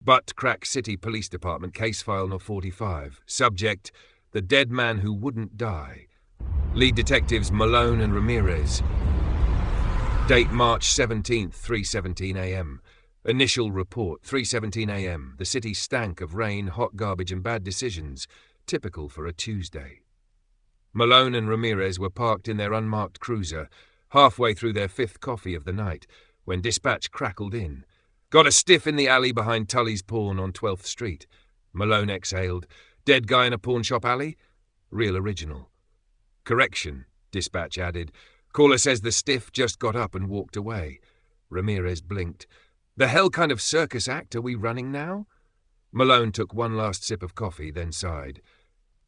Buttcrack City Police Department, case file No. 45. Subject, the dead man who wouldn't die. Lead detectives Malone and Ramirez. Date March 17th, 3:17 a.m. Initial report, 3:17 a.m. The city stank of rain, hot garbage and bad decisions, typical for a Tuesday. Malone and Ramirez were parked in their unmarked cruiser, halfway through their fifth coffee of the night, when dispatch crackled in. Got a stiff in the alley behind Tully's Pawn on 12th Street. Malone exhaled. Dead guy in a pawn shop alley? Real original. Correction, dispatch added. Caller says the stiff just got up and walked away. Ramirez blinked. The hell kind of circus act are we running now? Malone took one last sip of coffee, then sighed.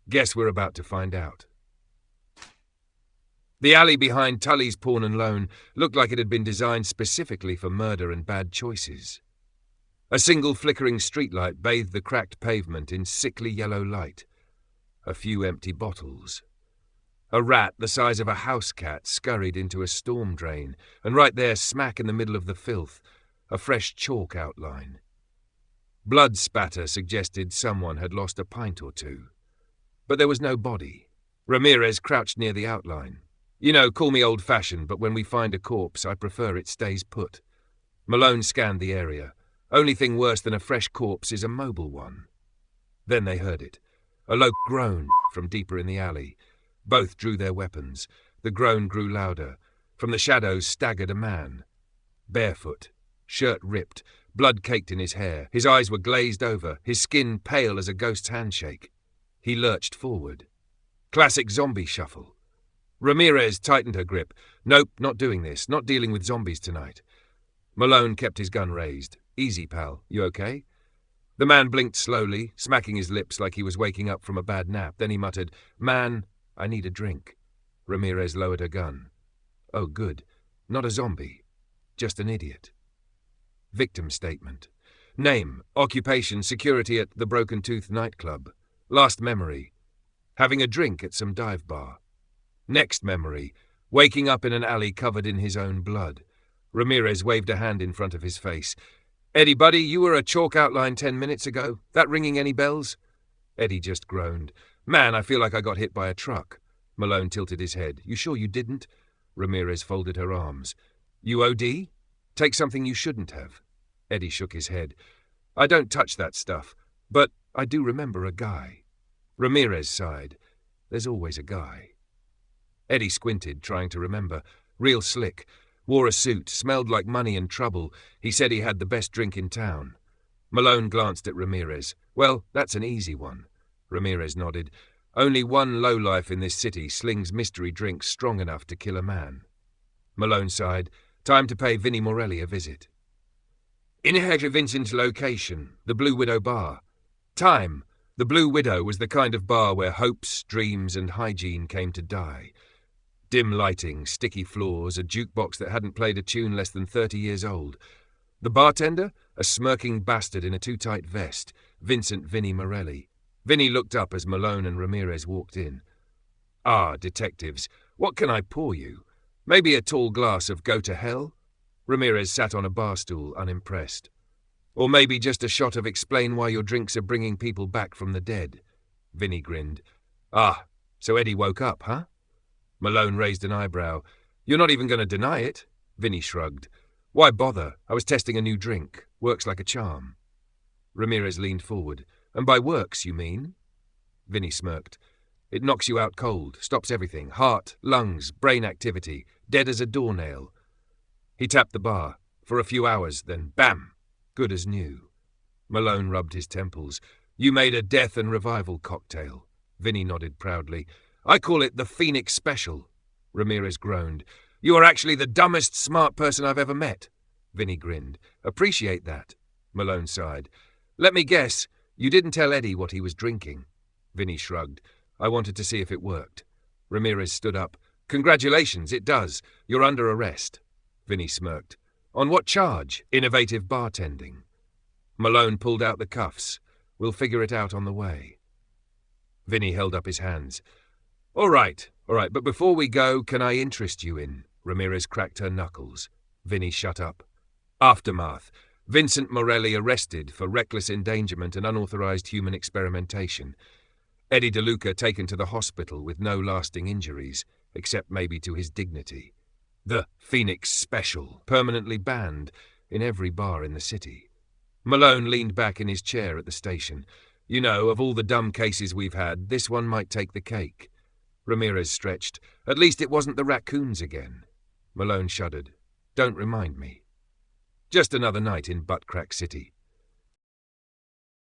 Guess we're about to find out. The alley behind Tully's Pawn and Loan looked like it had been designed specifically for murder and bad choices. A single flickering streetlight bathed the cracked pavement in sickly yellow light. A few empty bottles. A rat the size of a house cat scurried into a storm drain, and right there, smack in the middle of the filth, a fresh chalk outline. Blood spatter suggested someone had lost a pint or two. But there was no body. Ramirez crouched near the outline. You know, call me old-fashioned, but when we find a corpse, I prefer it stays put. Malone scanned the area. Only thing worse than a fresh corpse is a mobile one. Then they heard it. A low groan from deeper in the alley. Both drew their weapons. The groan grew louder. From the shadows staggered a man. Barefoot, shirt ripped, blood caked in his hair. His eyes were glazed over, his skin pale as a ghost's handshake. He lurched forward. Classic zombie shuffle. Ramirez tightened her grip. Nope, not doing this. Not dealing with zombies tonight. Malone kept his gun raised. Easy, pal. You okay? The man blinked slowly, smacking his lips like he was waking up from a bad nap. Then he muttered, Man, I need a drink. Ramirez lowered her gun. Oh, good. Not a zombie. Just an idiot. Victim statement. Name, occupation, security at the Broken Tooth nightclub. Last memory. Having a drink at some dive bar. Next memory, waking up in an alley covered in his own blood. Ramirez waved a hand in front of his face. Eddie, buddy, you were a chalk outline 10 minutes ago. That ringing any bells? Eddie just groaned. Man, I feel like I got hit by a truck. Malone tilted his head. You sure you didn't? Ramirez folded her arms. You OD? Take something you shouldn't have. Eddie shook his head. I don't touch that stuff, but I do remember a guy. Ramirez sighed. There's always a guy. Eddie squinted, trying to remember. Real slick. Wore a suit, smelled like money and trouble. He said he had the best drink in town. Malone glanced at Ramirez. Well, that's an easy one. Ramirez nodded. Only one lowlife in this city slings mystery drinks strong enough to kill a man. Malone sighed. Time to pay Vinnie Morelli a visit. Inherit Vincent's location, the Blue Widow Bar. Time. The Blue Widow was the kind of bar where hopes, dreams, and hygiene came to die. Dim lighting, sticky floors, a jukebox that hadn't played a tune less than 30 years old. The bartender? A smirking bastard in a too-tight vest, Vincent Vinnie Morelli. Vinnie looked up as Malone and Ramirez walked in. Ah, detectives, what can I pour you? Maybe a tall glass of Go to Hell? Ramirez sat on a bar stool, unimpressed. Or maybe just a shot of Explain Why Your Drinks Are Bringing People Back from the Dead. Vinnie grinned. Ah, so Eddie woke up, huh? Malone raised an eyebrow. You're not even going to deny it? Vinnie shrugged. Why bother? I was testing a new drink. Works like a charm. Ramirez leaned forward. And by works, you mean? Vinnie smirked. It knocks you out cold, stops everything. Heart, lungs, brain activity. Dead as a doornail. He tapped the bar. For a few hours, then bam! Good as new. Malone rubbed his temples. You made a death and revival cocktail. Vinnie nodded proudly. I call it the Phoenix Special. Ramirez groaned. You are actually the dumbest smart person I've ever met. Vinnie grinned. Appreciate that. Malone sighed. Let me guess, you didn't tell Eddie what he was drinking. Vinnie shrugged. I wanted to see if it worked. Ramirez stood up. Congratulations, it does. You're under arrest. Vinnie smirked. On what charge? Innovative bartending. Malone pulled out the cuffs. We'll figure it out on the way. Vinnie held up his hands. All right, but before we go, can I interest you in? Ramirez cracked her knuckles. Vinnie shut up. Aftermath. Vincent Morelli arrested for reckless endangerment and unauthorized human experimentation. Eddie DeLuca taken to the hospital with no lasting injuries, except maybe to his dignity. The Phoenix Special, permanently banned in every bar in the city. Malone leaned back in his chair at the station. You know, of all the dumb cases we've had, this one might take the cake. Ramirez stretched. At least it wasn't the raccoons again. Malone shuddered. Don't remind me. Just another night in Buttcrack City.